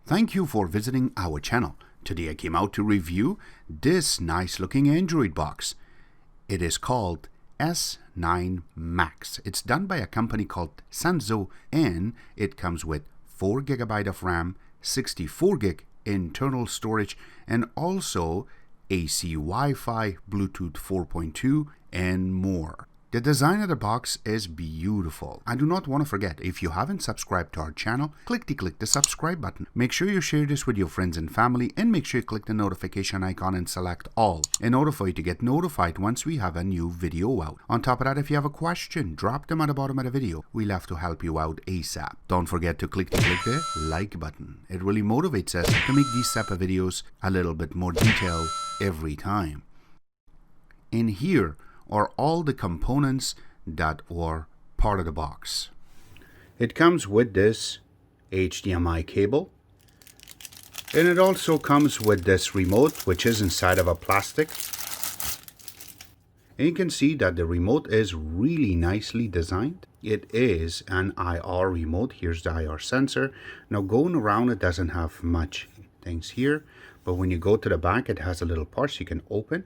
Thank you for visiting our channel. Today I came out to review this nice looking Android box. It is called S9 MAX. It's done by a company called Sunnzo, and it comes with 4 GB of RAM, 64 GB internal storage, and also AC Wi-Fi, Bluetooth 4.2, and more. The design of the box is beautiful. I do not want to forget, if you haven't subscribed to our channel, click the subscribe button. Make sure you share this with your friends and family, and make sure you click the notification icon and select all in order for you to get notified once we have a new video out. On top of that, if you have a question, drop them at the bottom of the video. We love to help you out ASAP. Don't forget to click the like button. It really motivates us to make these type of videos a little bit more detailed every time. In here are all the components that are part of the box. It comes with this HDMI cable, and it also comes with this remote, which is inside of a plastic. And you can see that the remote is really nicely designed. It is an IR remote. Here's the IR sensor. Now going around, it doesn't have much things here, but when you go to the back, it has a little part so you can open.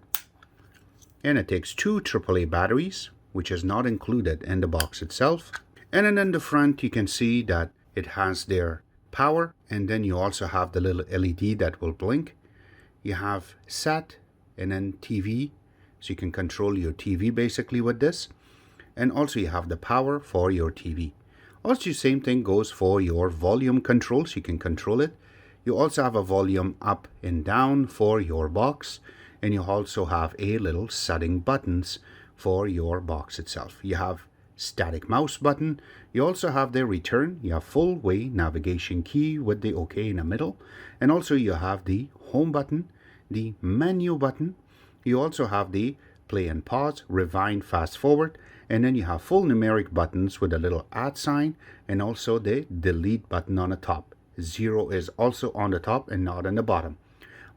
And it takes 2 AAA batteries, which is not included in the box itself. And then in the front, you can see that it has their power, and then you also have the little LED that will blink. You have SAT and then TV, so you can control your TV basically with this. And also you have the power for your TV. Also, same thing goes for your volume control, so you can control it. You also have a volume up and down for your box. And you also have a little setting buttons for your box itself. You have static mouse button. You also have the return. You have full way navigation key with the OK in the middle. And also you have the home button, the menu button. You also have the play and pause, rewind, fast forward. And then you have full numeric buttons with a little @ sign, and also the delete button on the top. 0 is also on the top and not on the bottom.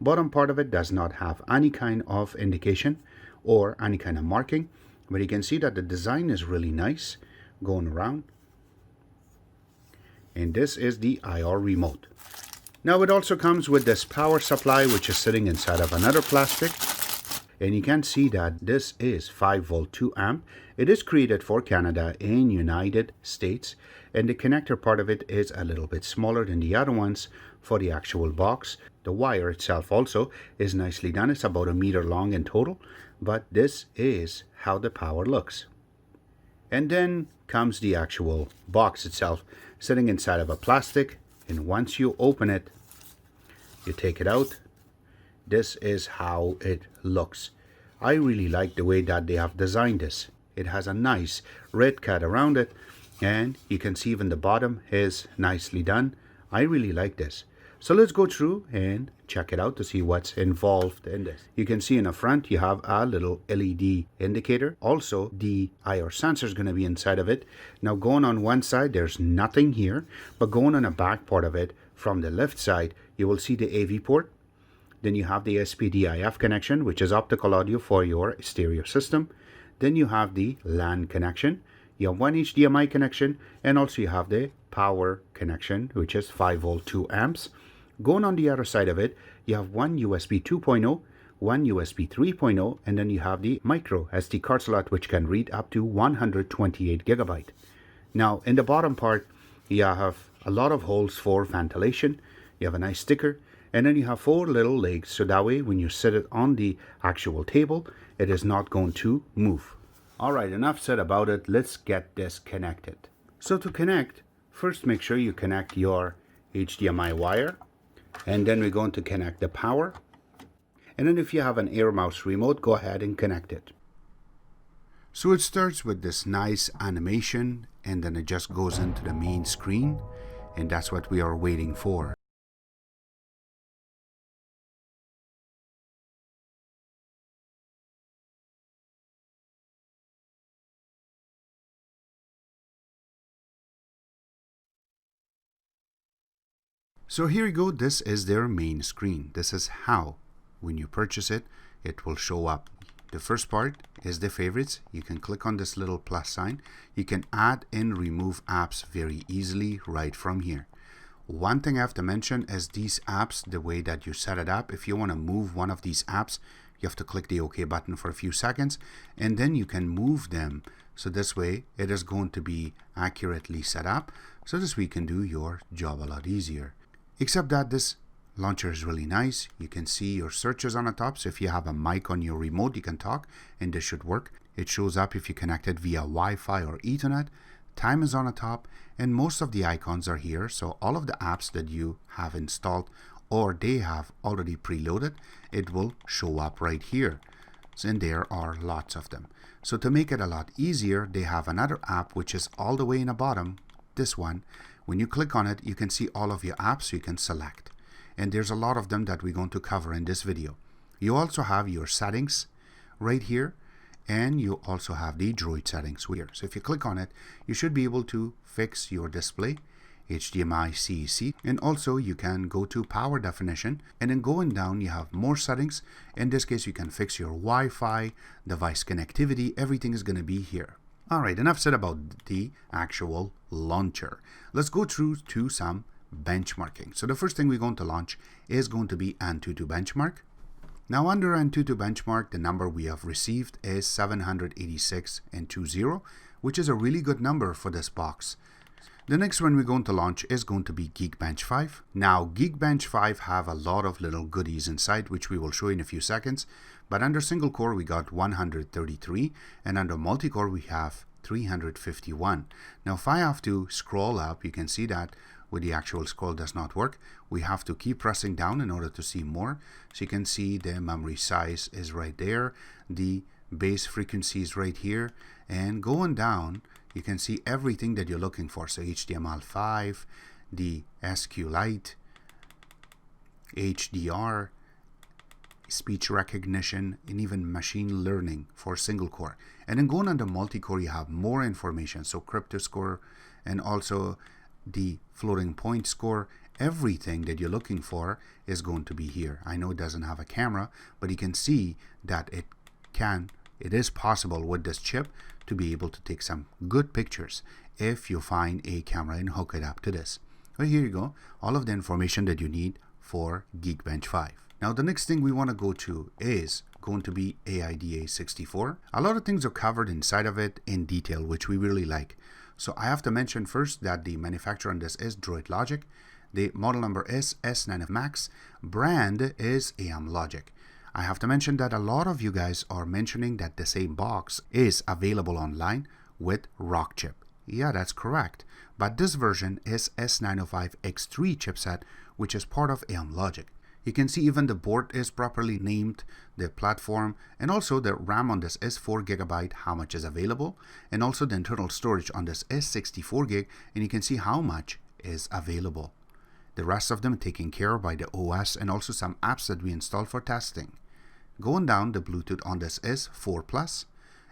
Bottom part of it does not have any kind of indication or any kind of marking, but you can see that the design is really nice going around. And this is the IR remote. Now it also comes with this power supply, which is sitting inside of another plastic. And you can see that this is 5V 2 amp. It is created for Canada and United States, and the connector part of it is a little bit smaller than the other ones for the actual box. The wire itself also is nicely done. It's about 1 meter long in total, but this is how the power looks. And then comes the actual box itself, sitting inside of a plastic, and once you open it, you take it out. This is how it looks. I really like the way that they have designed this. It has a nice red cut around it, and you can see even the bottom is nicely done. I really like this. So let's go through and check it out to see what's involved in this. You can see in the front you have a little LED indicator. Also, the IR sensor is going to be inside of it. Now going on one side, there's nothing here, but going on the back part of it, from the left side, you will see the AV port. Then you have the SPDIF connection, which is optical audio for your stereo system. Then you have the LAN connection. You have one HDMI connection, and also you have the power connection, which is 5V 2 amps. Going on the other side of it, you have one USB 2.0, one USB 3.0, and then you have the micro SD card slot, which can read up to 128 GB. Now, in the bottom part, you have a lot of holes for ventilation. You have a nice sticker, and then you have 4 little legs, so that way when you sit it on the actual table, it is not going to move. Alright, enough said about it. Let's get this connected. So to connect, first make sure you connect your HDMI wire, and then we're going to connect the power. And then if you have an Air Mouse remote, go ahead and connect it. So it starts with this nice animation, and then it just goes into the main screen, and that's what we are waiting for. So here you go, this is their main screen. This is how, when you purchase it, it will show up. The first part is the favorites. You can click on this little plus sign. You can add and remove apps very easily right from here. One thing I have to mention is these apps, the way that you set it up. If you want to move one of these apps, you have to click the OK button for a few seconds, and then you can move them. So this way it is going to be accurately set up. So this way you can do your job a lot easier. Except that this launcher is really nice. You can see your searches on the top. So if you have a mic on your remote, you can talk, and this should work. It shows up if you connect it via Wi-Fi or Ethernet. Time is on the top, and most of the icons are here. So all of the apps that you have installed or they have already preloaded, it will show up right here. So, and there are lots of them. So to make it a lot easier, they have another app which is all the way in the bottom, this one. When you click on it, you can see all of your apps you can select. And there's a lot of them that we're going to cover in this video. You also have your settings right here, and you also have the Droid settings here. So if you click on it, you should be able to fix your display, HDMI, CEC, and also you can go to power definition, and then going down you have more settings. In this case, you can fix your Wi-Fi, device connectivity, everything is going to be here. Alright, enough said about the actual launcher. Let's go through to some benchmarking. So the first thing we're going to launch is going to be Antutu Benchmark. Now under Antutu Benchmark, the number we have received is 786.20, which is a really good number for this box. The next one we're going to launch is going to be Geekbench 5. Now Geekbench 5 have a lot of little goodies inside, which we will show in a few seconds. But under single core we got 133, and under multi-core we have 351. Now if I have to scroll up, you can see that with the actual scroll does not work. We have to keep pressing down in order to see more. So you can see the memory size is right there, the base frequency is right here, and going down you can see everything that you're looking for. So HTML5, the SQLite, HDR, speech recognition, and even machine learning for single core. And then going under multi-core, you have more information. So crypto score, and also the floating point score. Everything that you're looking for is going to be here. I know it doesn't have a camera, but you can see that it is possible with this chip to be able to take some good pictures if you find a camera and hook it up to this. Well, here you go, all of the information that you need for Geekbench 5. Now the next thing we want to go to is going to be AIDA 64. A lot of things are covered inside of it in detail, which we really like. So I have to mention first that the manufacturer on this is Droid Logic. The model number is S9 MAX. Brand is Amlogic. I have to mention that a lot of you guys are mentioning that the same box is available online with Rockchip. Yeah, that's correct. But this version is S905X3 chipset, which is part of Amlogic. You can see even the board is properly named, the platform, and also the RAM on this is 4 GB, how much is available, and also the internal storage on this is 64 GB, and you can see how much is available. The rest of them are taken care of by the OS and also some apps that we installed for testing. Going down, the Bluetooth on this is 4+,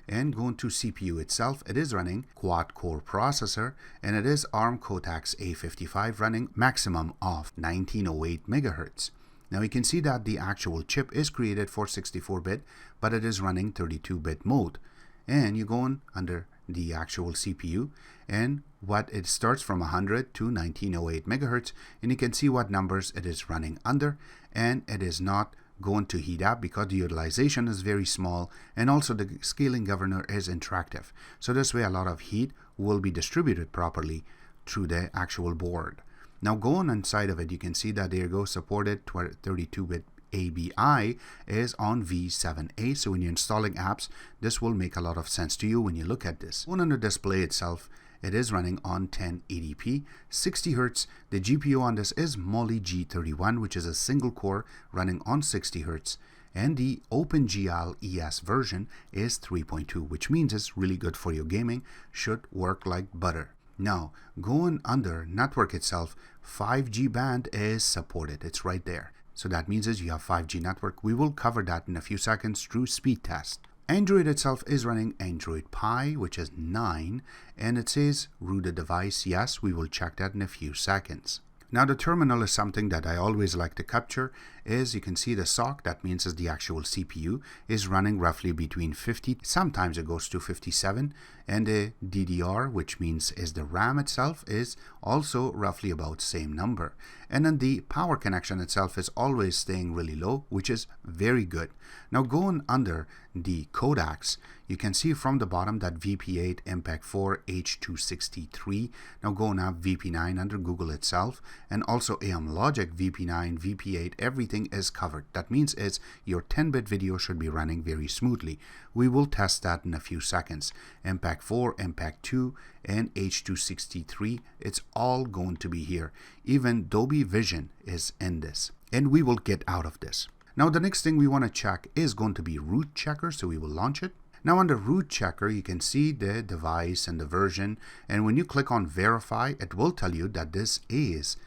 and going to CPU itself, it is running quad-core processor, and it is ARM Cortex A55 running maximum of 1908 MHz. Now you can see that the actual chip is created for 64-bit, but it is running 32-bit mode. And you go on under the actual CPU, and what it starts from 100 to 1908 MHz, and you can see what numbers it is running under, and it is not going to heat up because the utilization is very small, and also the scaling governor is interactive. So this way a lot of heat will be distributed properly through the actual board. Now going inside of it, you can see that there you go, supported 32-bit ABI is on V7A. So when you're installing apps, this will make a lot of sense to you when you look at this. Going on the display itself, it is running on 1080p, 60 Hz. The GPU on this is Mali G31, which is a single core running on 60 Hz. And the OpenGL ES version is 3.2, which means it's really good for your gaming, should work like butter. Now, going under network itself, 5G band is supported. It's right there. So that means is you have 5G network. We will cover that in a few seconds through speed test. Android itself is running Android Pie, which is 9, and it says rooted device. Yes, we will check that in a few seconds. Now the terminal is something that I always like to capture. Is you can see the sock, that means is the actual CPU, is running roughly between 50, sometimes it goes to 57, and the DDR, which means is the RAM itself, is also roughly about same number. And then the power connection itself is always staying really low, which is very good. Now going under the codecs, you can see from the bottom that VP8, MPEG-4, H.263. Now going up VP9 under Google itself, and also AM Logic VP9, VP8, everything is covered. That means is your 10-bit video should be running very smoothly. We will test that in a few seconds. MPEG-4, MPEG-2, and H.263, it's all going to be here. Even Dolby Vision is in this, and we will get out of this. Now the next thing we want to check is going to be root checker, so we will launch it. Now under root checker, you can see the device and the version, and when you click on verify, it will tell you that this is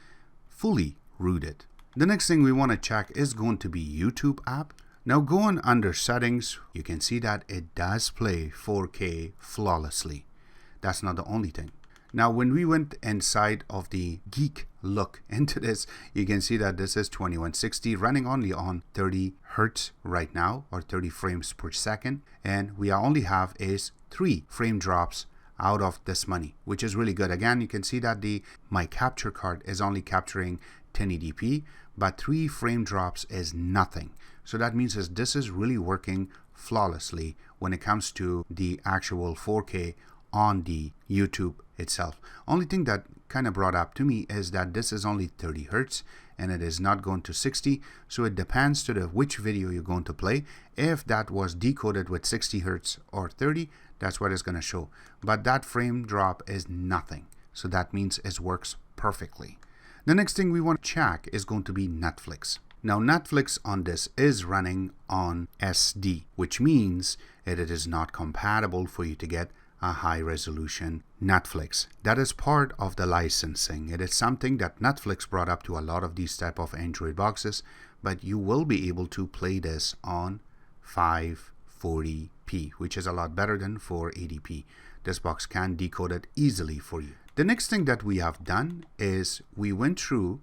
fully rooted. The next thing we want to check is going to be YouTube app. Now going under settings, you can see that it does play 4K flawlessly. That's not the only thing. Now when we went inside of the geek look into this, you can see that this is 2160 running only on 30 Hertz right now, or 30 frames per second, and we only have is 3 frame drops out of this money, which is really good. Again, you can see that my capture card is only capturing 1080p, but 3 frame drops is nothing. So that means is this is really working flawlessly when it comes to the actual 4K on the YouTube itself. Only thing that kind of brought up to me is that this is only 30 Hertz and it is not going to 60, so it depends to which video you're going to play. If that was decoded with 60 Hertz or 30, that's what it's going to show, but that frame drop is nothing, so that means it works perfectly. The next thing we want to check is going to be Netflix. Now Netflix on this is running on SD, which means that it is not compatible for you to get a high resolution Netflix. That is part of the licensing. It is something that Netflix brought up to a lot of these type of Android boxes, but you will be able to play this on 540p, which is a lot better than 480p. This box can decode it easily for you. The next thing that we have done is we went through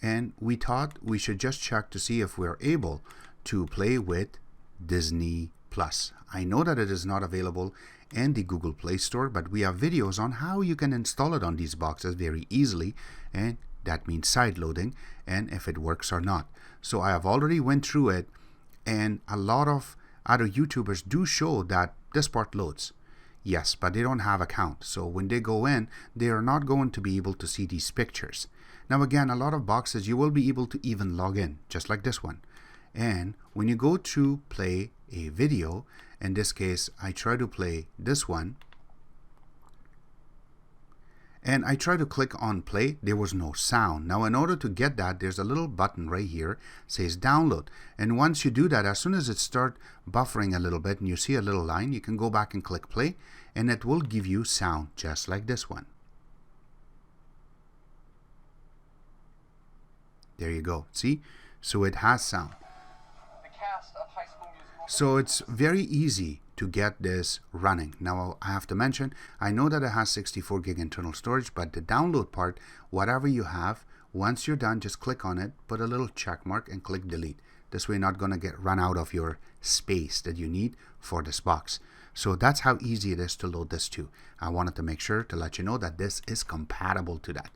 and we thought we should just check to see if we're able to play with Disney Plus. I know that it is not available in the Google Play Store, but we have videos on how you can install it on these boxes very easily, and that means side loading and if it works or not. So I have already went through it, and a lot of other YouTubers do show that this part loads. Yes, but they don't have account, so when they go in, they are not going to be able to see these pictures. Now again, a lot of boxes you will be able to even log in, just like this one. And when you go to play a video, in this case I try to play this one, and I try to click on play, there was no sound. Now in order to get that, there's a little button right here, says download, and once you do that, as soon as it starts buffering a little bit and you see a little line, you can go back and click play, and it will give you sound just like this one. There you go, see? So it has sound. So it's very easy to get this running. Now I have to mention, I know that it has 64 gig internal storage, but the download part, whatever you have, once you're done, just click on it, put a little check mark and click delete. This way you're not going to run out of your space that you need for this box. So that's how easy it is to load this too. I wanted to make sure to let you know that this is compatible to that.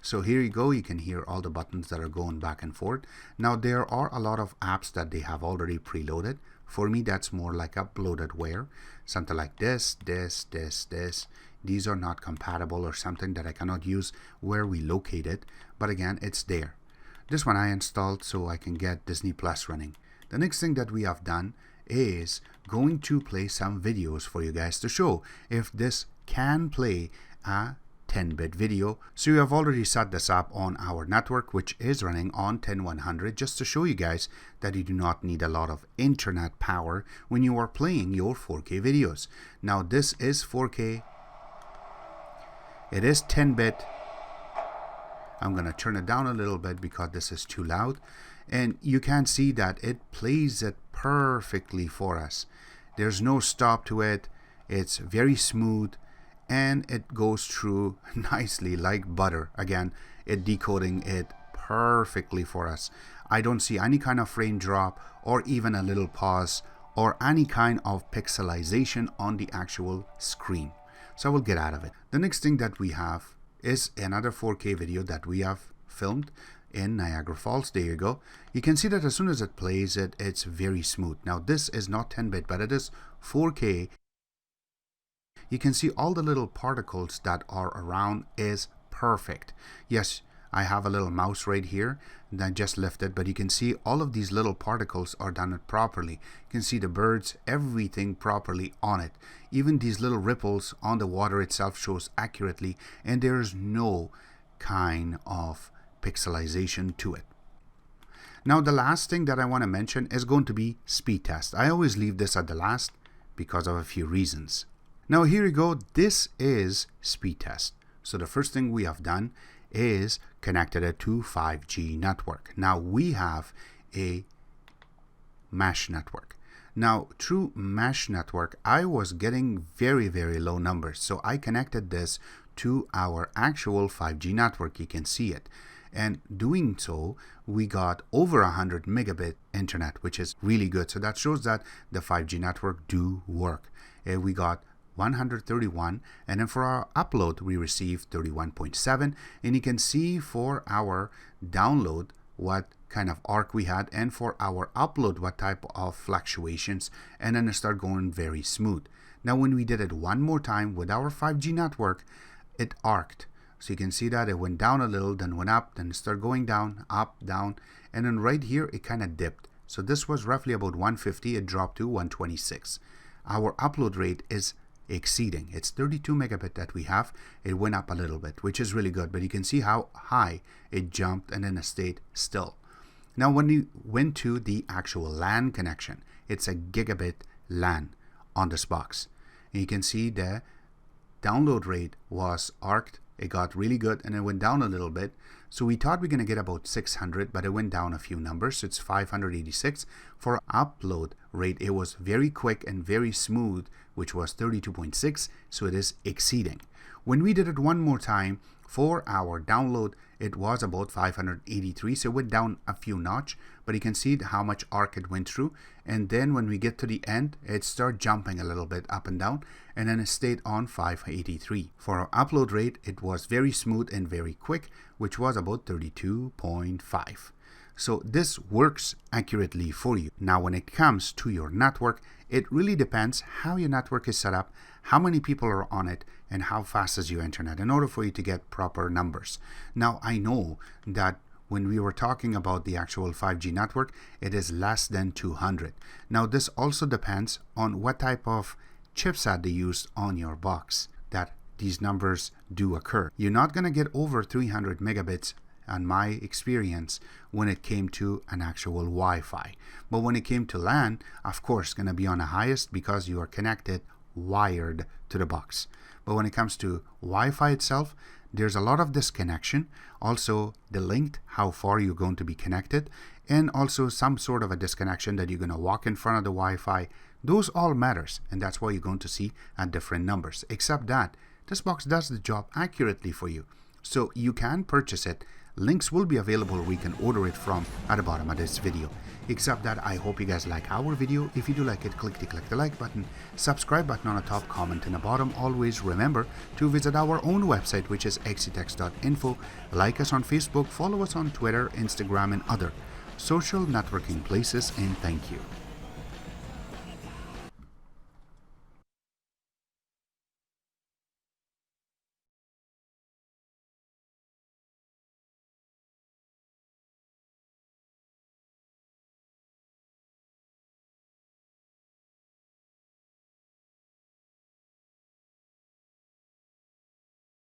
So here you go, you can hear all the buttons that are going back and forth. Now there are a lot of apps that they have already preloaded. For me, that's more like a Bloatware, something like this. These are not compatible or something that I cannot use where we locate it, but again, it's there. This one I installed so I can get Disney Plus running. The next thing that we have done is going to play some videos for you guys to show if this can play a 10-bit video. So you have already set this up on our network, which is running on 10100, just to show you guys that you do not need a lot of internet power when you are playing your 4K videos. Now this is 4K, it is 10-bit. I'm gonna turn it down a little bit because this is too loud, and you can see that it plays it perfectly for us. There's no stop to it, it's very smooth, and it goes through nicely like butter. Again, it decoding it perfectly for us. I don't see any kind of frame drop or even a little pause or any kind of pixelization on the actual screen. So we'll get out of it. The next thing that we have is another 4K video that we have filmed in Niagara Falls. There you go. You can see that as soon as it plays it, it's very smooth. Now this is not 10-bit, but it is 4K. You can see all the little particles that are around is perfect. Yes, I have a little mouse right here that I just lifted, but you can see all of these little particles are done it properly. You can see the birds, everything properly on it. Even these little ripples on the water itself shows accurately, and there's no kind of pixelization to it. Now the last thing that I want to mention is going to be speed test. I always leave this at the last because of a few reasons. Now here you go. This is speed test. So the first thing we have done is connected it to 5G network. Now we have a mesh network. Now through mesh network, I was getting very low numbers. So I connected this to our actual 5G network. You can see it. And doing so, we got over 100 megabit internet, which is really good. So that shows that the 5G network do work. We got 131, and then for our upload we received 31.7, and you can see for our download what kind of arc we had, and for our upload what type of fluctuations, and then it started going very smooth. Now when we did it one more time with our 5G network, it arced. So you can see that it went down a little, then went up, then it started going down, up, down, and then right here it kind of dipped. So this was roughly about 150, it dropped to 126. Our upload rate is exceeding. It's 32 megabit that we have. It went up a little bit, which is really good, but you can see how high it jumped and then it stayed still. Now when we went to the actual LAN connection, it's a gigabit LAN on this box. And you can see the download rate was arced. It got really good and it went down a little bit. So we thought we're going to get about 600, but it went down a few numbers. So it's 586. For upload rate, it was very quick and very smooth, which was 32.6. So it is exceeding. When we did it one more time for our download, it was about 583. So it went down a few notch, but you can see how much arc it went through. And then when we get to the end, it started jumping a little bit up and down, and then it stayed on 583. For our upload rate, it was very smooth and very quick, which was about 32.5. So this works accurately for you. Now when it comes to your network, it really depends how your network is set up, how many people are on it, and how fast is your internet in order for you to get proper numbers. Now I know that when we were talking about the actual 5G network, it is less than 200. Now this also depends on what type of chipset they used on your box that these numbers do occur. You're not going to get over 300 megabits on my experience when it came to an actual Wi-Fi. But when it came to LAN, of course, going to be on the highest because you are connected wired to the box. But when it comes to Wi-Fi itself, there's a lot of disconnection. Also the length, how far you're going to be connected, and also some sort of a disconnection that you're going to walk in front of the Wi-Fi. Those all matters, and that's why you're going to see at different numbers. Except that this box does the job accurately for you. So you can purchase it. Links will be available where you can order it from at the bottom of this video. Except that I hope you guys like our video. If you do like it, click the like button, subscribe button on the top, comment in the bottom. Always remember to visit our own website, which is xctex.info. Like us on Facebook, follow us on Twitter, Instagram, and other social networking places, and thank you.